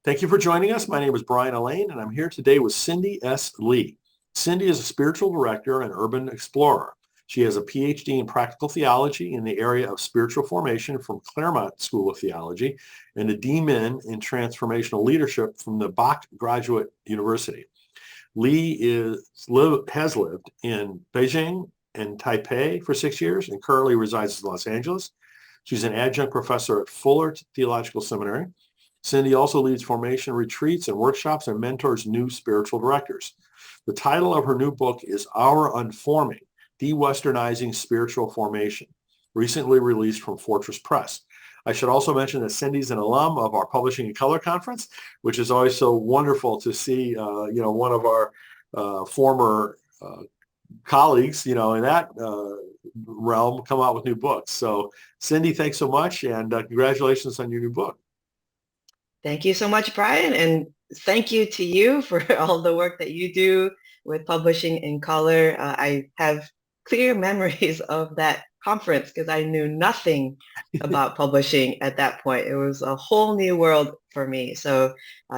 Thank you for joining us. My name is Brian Elaine, and I'm here today with Cindy S. Lee. Cindy is a spiritual director and urban explorer. She has a PhD in practical theology in the area of spiritual formation from Claremont School of Theology and a DMin in transformational leadership from the Bach Graduate University. Has lived in Beijing and Taipei for 6 years and currently resides in Los Angeles. She's an adjunct professor at Fuller Theological Seminary. Cindy also leads formation retreats and workshops and mentors new spiritual directors. The title of her new book is Our Unforming, De-Westernizing Spiritual Formation, recently released from Fortress Press. I should also mention that Cindy's an alum of our Publishing in Color conference, which is always so wonderful to see, one of our former colleagues, in that realm come out with new books. So Cindy, thanks so much. And congratulations on your new book. Thank you so much, Brian. And thank you to you for all the work that you do with Publishing in Color. I have clear memories of that conference because I knew nothing about publishing at that point. It was a whole new world for me. So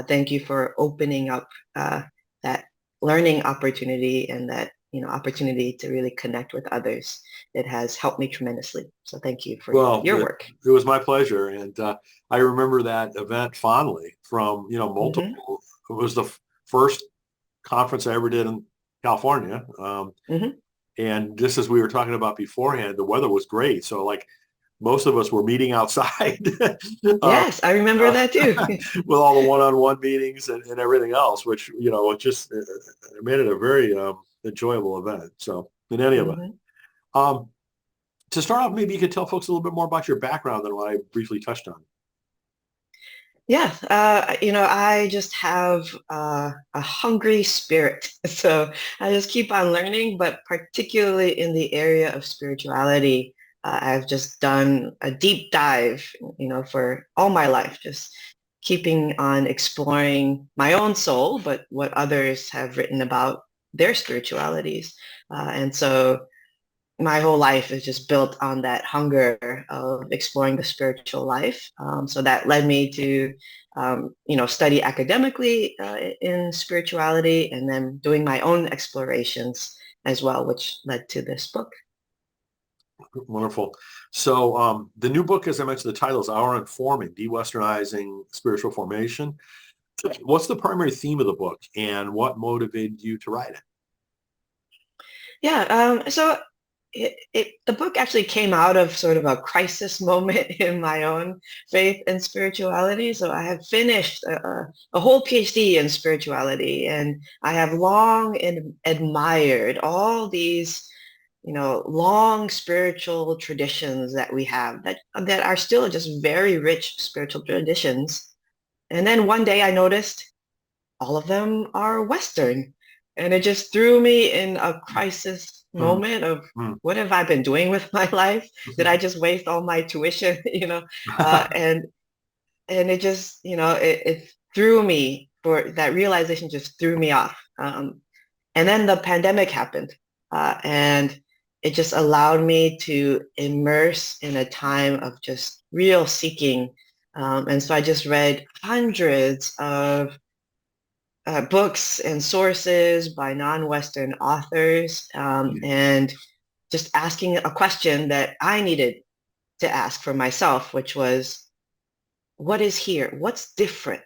thank you for opening up that learning opportunity and that opportunity to really connect with others. It has helped me tremendously. So thank you for your work. It was my pleasure. And I remember that event fondly from, multiple. Mm-hmm. It was the first conference I ever did in California. And just as we were talking about beforehand, the weather was great. So like most of us were meeting outside. Yes, I remember that too. With all the one-on-one meetings and everything else, which, it just it made it a very enjoyable event. So in any event, to start off, maybe you could tell folks a little bit more about your background than what I briefly touched on. Yeah, I just have a hungry spirit. So I just keep on learning, but particularly in the area of spirituality, I've just done a deep dive, for all my life, just keeping on exploring my own soul, but what others have written about their spiritualities. And so my whole life is just built on that hunger of exploring the spiritual life. So that led me to, study academically in spirituality and then doing my own explorations as well, which led to this book. Wonderful. So the new book, as I mentioned, the title is Our Unforming, De-Westernizing Spiritual Formation. What's the primary theme of the book and what motivated you to write it? Yeah, so the book actually came out of sort of a crisis moment in my own faith and spirituality. So I have finished a whole PhD in spirituality, and I have long admired all these, long spiritual traditions that we have that are still just very rich spiritual traditions. And then one day I noticed all of them are Western. And it just threw me in a crisis moment of what have I been doing with my life? Did I just waste all my tuition, and it just, it threw me for that realization just threw me off. And then the pandemic happened and it just allowed me to immerse in a time of just real seeking. And so I just read hundreds of books and sources by non-Western authors, and just asking a question that I needed to ask for myself, which was, what is here? What's different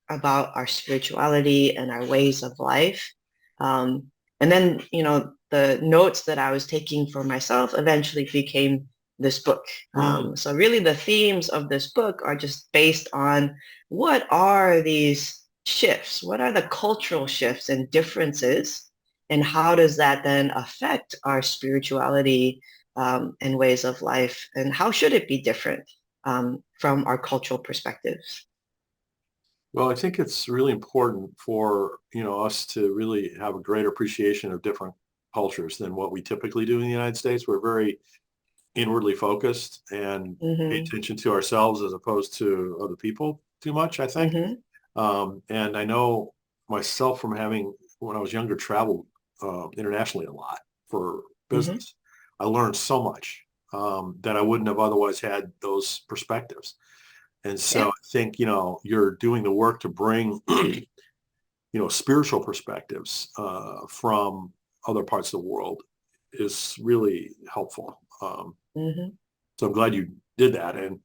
about our spirituality and our ways of life? And then, the notes that I was taking for myself eventually became this book. So really the themes of this book are just based on what are these shifts? What are the cultural shifts and differences? And how does that then affect our spirituality and ways of life? And how should it be different from our cultural perspectives? Well, I think it's really important for, us to really have a greater appreciation of different cultures than what we typically do in the United States. We're very inwardly focused and pay attention to ourselves as opposed to other people too much, I think. And I know myself from having, when I was younger, traveled internationally a lot for business. I learned so much that I wouldn't have otherwise had those perspectives. And so Yeah. I think, you're doing the work to bring, spiritual perspectives from other parts of the world is really helpful. Hmm. So I'm glad you did that. And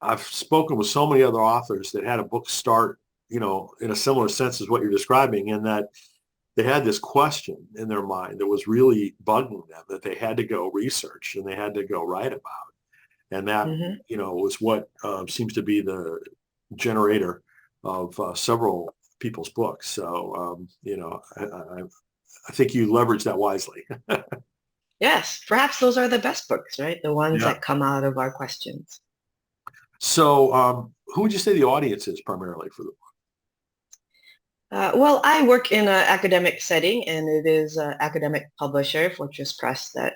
I've spoken with so many other authors that had a book start, in a similar sense as what you're describing, in that they had this question in their mind that was really bugging them that they had to go research and they had to go write about. And that, Hmm. was what seems to be the generator of several people's books. So, I think you leverage that wisely. Yes, perhaps those are the best books, right? The ones Yeah. that come out of our questions. So, who would you say the audience is primarily for the Well, I work in an academic setting, and it is an academic publisher, Fortress Press, that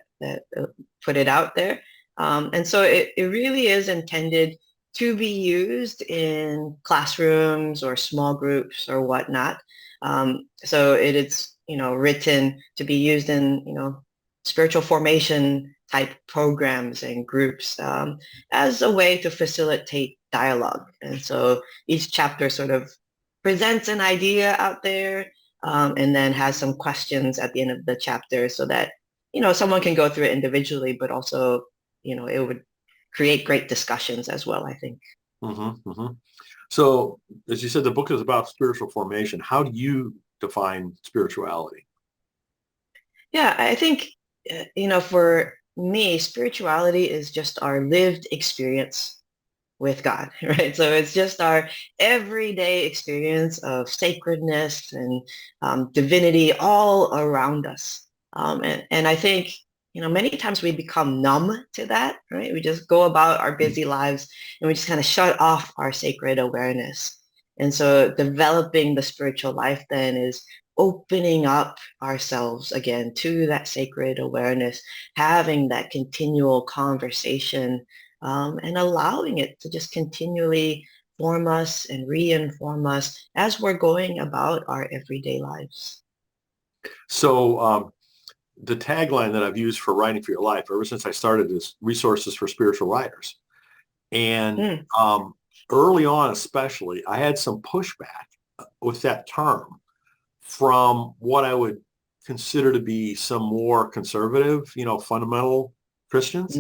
put it out there. And so it really is intended to be used in classrooms or small groups or whatnot. So it is, written to be used in, spiritual formation type programs and groups as a way to facilitate dialogue. And so each chapter sort of presents an idea out there, and then has some questions at the end of the chapter so that, someone can go through it individually, but also, it would create great discussions as well, I think. Mm-hmm, mm-hmm. So, as you said, the book is about spiritual formation. How do you define spirituality? Yeah, I think, for me, spirituality is just our lived experience with God, right? So it's just our everyday experience of sacredness and divinity all around us. And I think, many times we become numb to that, right? We just go about our busy lives and we just kind of shut off our sacred awareness. And so developing the spiritual life then is opening up ourselves again to that sacred awareness, having that continual conversation, and allowing it to just continually form us and reinform us as we're going about our everyday lives. So, the tagline that I've used for writing for your life ever since I started is resources for spiritual writers. And Mm, early on, especially, I had some pushback with that term from what I would consider to be some more conservative, fundamental Christians.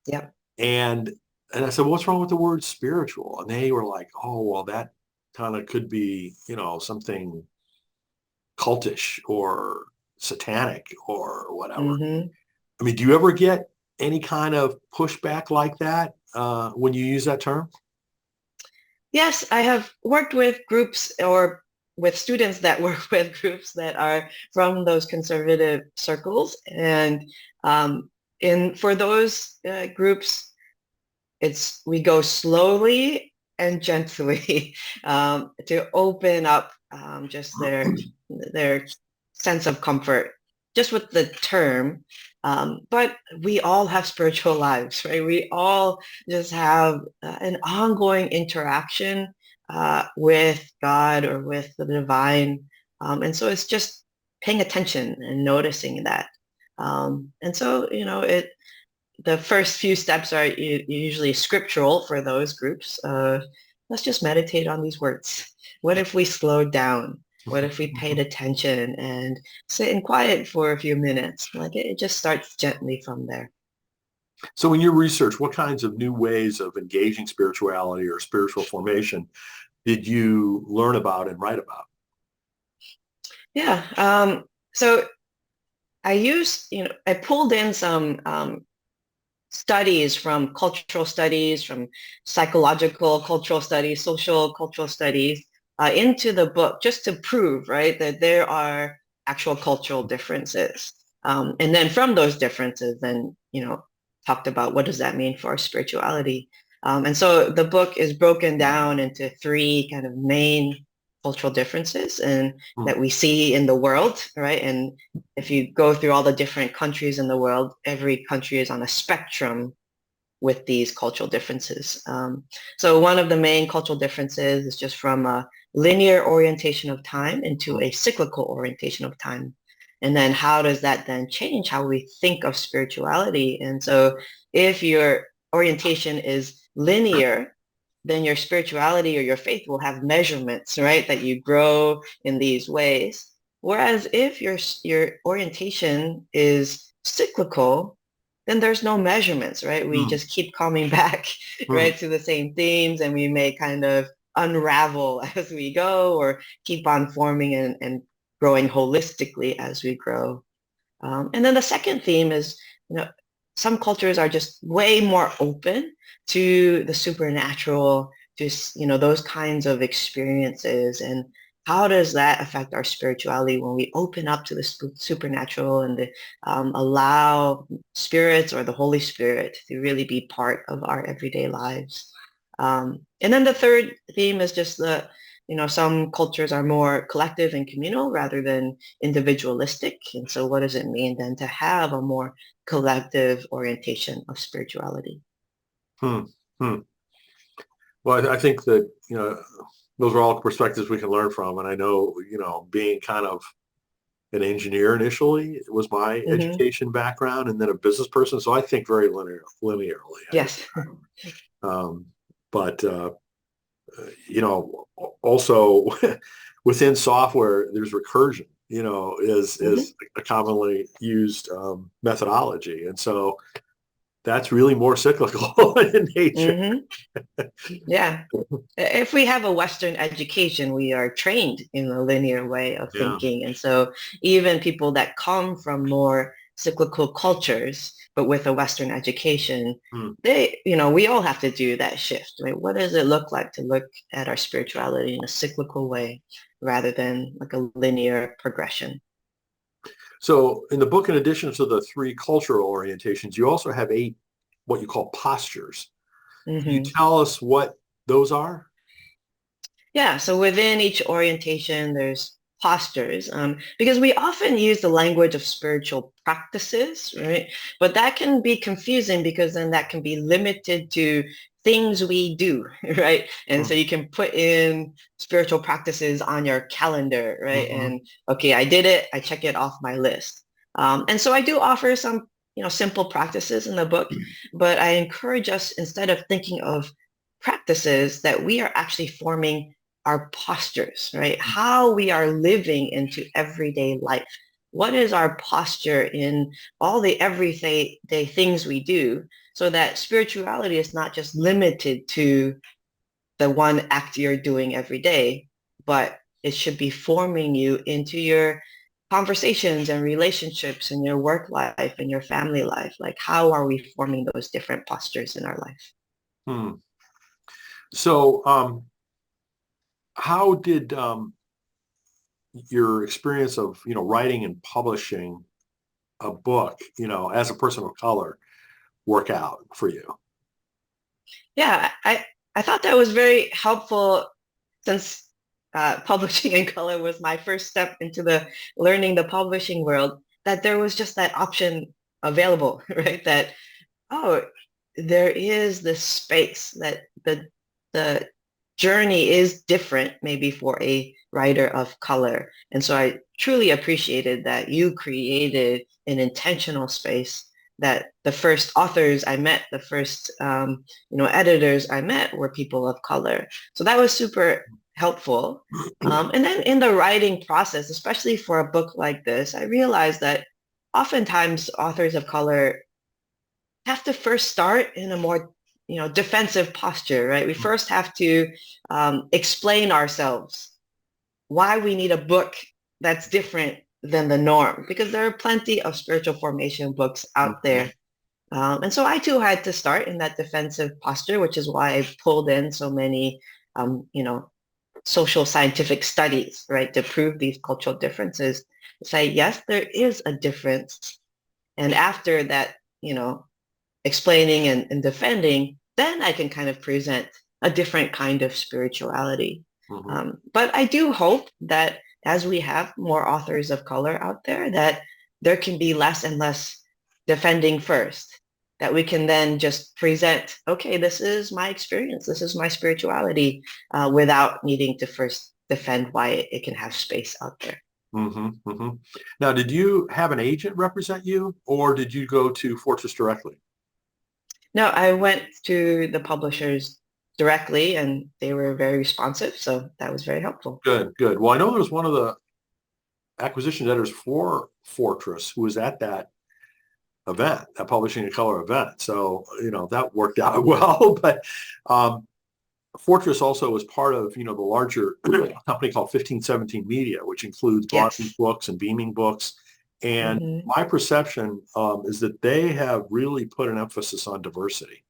yep. And I said, what's wrong with the word spiritual? And they were like, oh, well, that kind of could be, something cultish or satanic or whatever. Hmm. I mean, do you ever get any kind of pushback like that when you use that term? Yes, I have worked with groups or with students that work with groups that are from those conservative circles. And for those groups, we go slowly and gently to open up just their sense of comfort just with the term. But we all have spiritual lives, right? We all just have an ongoing interaction with God or with the divine. And so it's just paying attention and noticing that. And so, the first few steps are usually scriptural for those groups. Let's just meditate on these words. What if we slowed down? What if we paid attention and sit in quiet for a few minutes? Like it just starts gently from there. So in your research, what kinds of new ways of engaging spirituality or spiritual formation did you learn about and write about? Yeah. So I pulled in some studies from cultural studies, from psychological cultural studies, social cultural studies into the book just to prove, right, that there are actual cultural differences. And then from those differences, then, talked about what does that mean for our spirituality. And so the book is broken down into three kind of main cultural differences and Hmm. that we see in the world, right? And if you go through all the different countries in the world, every country is on a spectrum with these cultural differences. So one of the main cultural differences is just from a linear orientation of time into a cyclical orientation of time. And then how does that then change how we think of spirituality? And so if your orientation is linear, then your spirituality or your faith will have measurements, right? That you grow in these ways. Whereas if your orientation is cyclical, then there's no measurements, right? We Hmm. just keep coming back, Hmm. right, to the same themes, and we may kind of unravel as we go, or keep on forming and growing holistically as we grow. And then the second theme is, you know, some cultures are just way more open to the supernatural, just, those kinds of experiences. And how does that affect our spirituality when we open up to the supernatural and allow spirits or the Holy Spirit to really be part of our everyday lives? And then the third theme is just some cultures are more collective and communal rather than individualistic. And so what does it mean then to have a more collective orientation of spirituality? Hmm. Hmm. Well, I think that, those are all perspectives we can learn from. And I know, being kind of an engineer initially was my Hmm. education background, and then a business person. So I think very linearly. Yes. Um, but also within software, there's recursion. Is Hmm. a commonly used methodology, and so that's really more cyclical in nature. Hmm. Yeah. If we have a Western education, we are trained in a linear way of Yeah. thinking. And so even people that come from more cyclical cultures, but with a Western education, Hmm. we all have to do that shift, right? What does it look like to look at our spirituality in a cyclical way rather than like a linear progression? So in the book, in addition to the three cultural orientations, you also have 8 what you call postures. Can you Hmm. tell us what those are? Yeah, so within each orientation, there's postures, because we often use the language of spiritual practices, right? But that can be confusing because then that can be limited to things we do, right? And so Hmm. you can put in spiritual practices on your calendar, right? Hmm. And okay, I did it, I check it off my list. And so I do offer some, simple practices in the book, but I encourage us, instead of thinking of practices, that we are actually forming our postures, right? How we are living into everyday life. What is our posture in all the everyday things we do, so that spirituality is not just limited to the one act you're doing every day, but it should be forming you into your conversations and relationships and your work life and your family life. Like, how are we forming those different postures in our life? Hmm. So, how did your experience of writing and publishing a book, as a person of color, work out for you? Yeah, I thought that was very helpful since publishing in color was my first step into the learning the publishing world, that there was just that option available, right? That, oh, there is this space that the journey is different maybe for a writer of color. And so I truly appreciated that you created an intentional space, that the first authors I met, the first editors I met were people of color. So that was super helpful. And then in the writing process, especially for a book like this, I realized that oftentimes authors of color have to first start in a more, defensive posture, right? We first have to explain ourselves, why we need a book that's different than the norm, because there are plenty of spiritual formation books out Mhm. there. And so I too had to start in that defensive posture, which is why I pulled in so many, social scientific studies, right, to prove these cultural differences. Say, yes, there is a difference. And after that, explaining and defending, then I can kind of present a different kind of spirituality. Mhm. But I do hope that as we have more authors of color out there, that there can be less and less defending first, that we can then just present, okay, this is my experience, this is my spirituality, without needing to first defend why it can have space out there. Hmm. Hmm. Now, did you have an agent represent you, or did you go to Fortress directly? No, I went to the publishers directly, and they were very responsive. So that was very helpful. Good, good. Well, I know there was one of the acquisition editors for Fortress who was at that event, that Publishing in Color event. So, that worked out well. But Fortress also was part of, the larger company called 1517 Media, which includes Broadleaf Yes. Books and Beaming Books. And Mm-hmm. my perception is that they have really put an emphasis on diversity.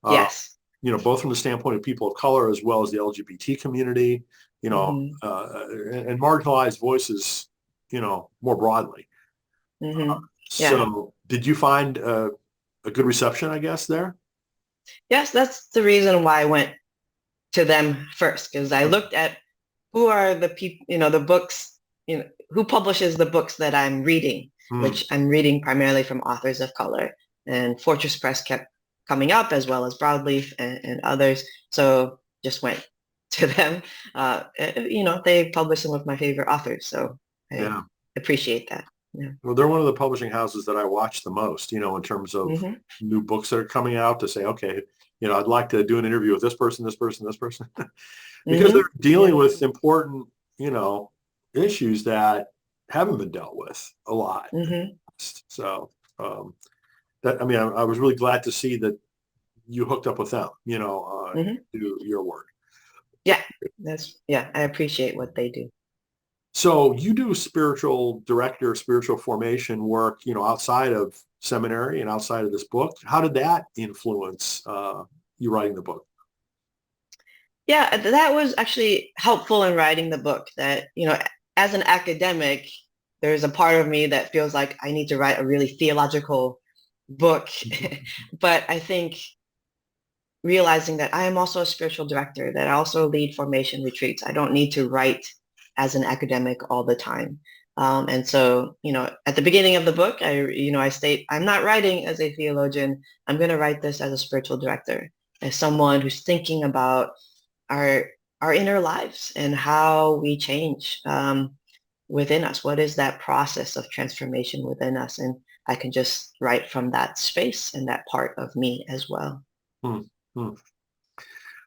Yes. Both from the standpoint of people of color as well as the LGBT community, Mm-hmm. and marginalized voices, more broadly. Mm-hmm. Yeah. So did you find a good reception, I guess, there? Yes, that's the reason why I went to them first, because I looked at who are the people, the books, who publishes the books that I'm reading, Hmm. which I'm reading primarily from authors of color. And Fortress Press kept coming up, as well as Broadleaf and others. So just went to them. They publish some of my favorite authors. So I Yeah. appreciate that. Yeah. Well, they're one of the publishing houses that I watch the most, in terms of Mm-hmm. new books that are coming out to say, okay, I'd like to do an interview with this person, this person, this person, because they're Mm-hmm. dealing Yeah. with important, issues that haven't been dealt with a lot. Mm-hmm. So I was really glad to see that you hooked up with them, Mm-hmm. do your work. Yeah. I appreciate what they do. So you do spiritual formation work, outside of seminary and outside of this book. How did that influence you writing the book? Yeah, that was actually helpful in writing the book. That, as an academic, there's a part of me that feels like I need to write a really theological book. But I think realizing that I am also a spiritual director, that I also lead formation retreats. I don't need to write as an academic all the time. And so, at the beginning of the book, I state, I'm not writing as a theologian. I'm going to write this as a spiritual director, as someone who's thinking about our our inner lives and how we change within us. What is that process of transformation within us? And I can just write from that space and that part of me as well. Hmm. Hmm.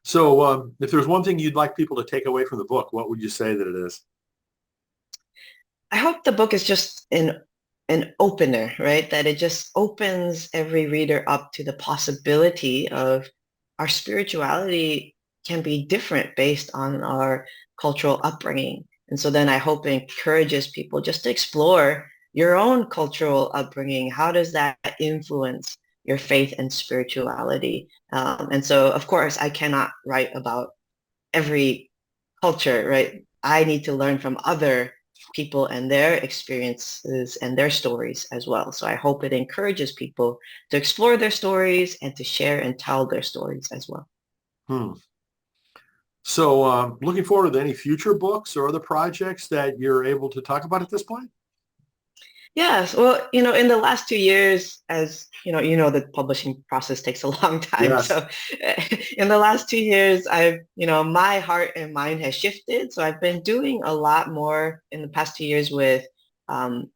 So if there's one thing you'd like people to take away from the book, what would you say that it is? I hope the book is just an opener, right? That it just opens every reader up to the possibility of our spirituality can be different based on our cultural upbringing. And so then I hope it encourages people just to explore your own cultural upbringing. How does that influence your faith and spirituality? And so, of course, I cannot write about every culture, right? I need to learn from other people and their experiences and their stories as well. So I hope it encourages people to explore their stories and to share and tell their stories as well. Hmm. So looking forward to any future books or other projects that you're able to talk about at this point? Yes, well, in the last 2 years, as the publishing process takes a long time. Yes. So in the last 2 years, my heart and mind has shifted. So I've been doing a lot more in the past 2 years with um,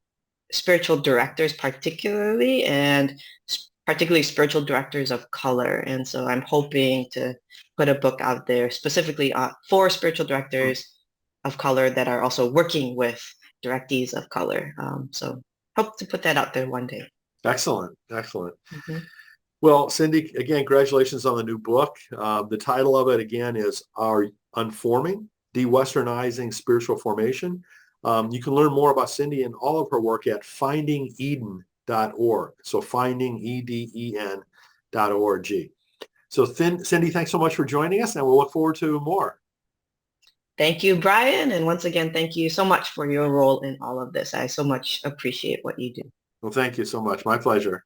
spiritual directors particularly, and particularly spiritual directors of color. And so I'm hoping to put a book out there specifically for spiritual directors of color that are also working with directees of color. So hope to put that out there one day. Excellent. Excellent. Mhm. Well, Cindy, again, congratulations on the new book. The title of it, again, is Our Unforming, De-Westernizing Spiritual Formation. You can learn more about Cindy and all of her work at findingeden.org. So findingeden.org. So Cindy, thanks so much for joining us, and we'll look forward to more. Thank you, Brian. And once again, thank you so much for your role in all of this. I so much appreciate what you do. Well, thank you so much. My pleasure.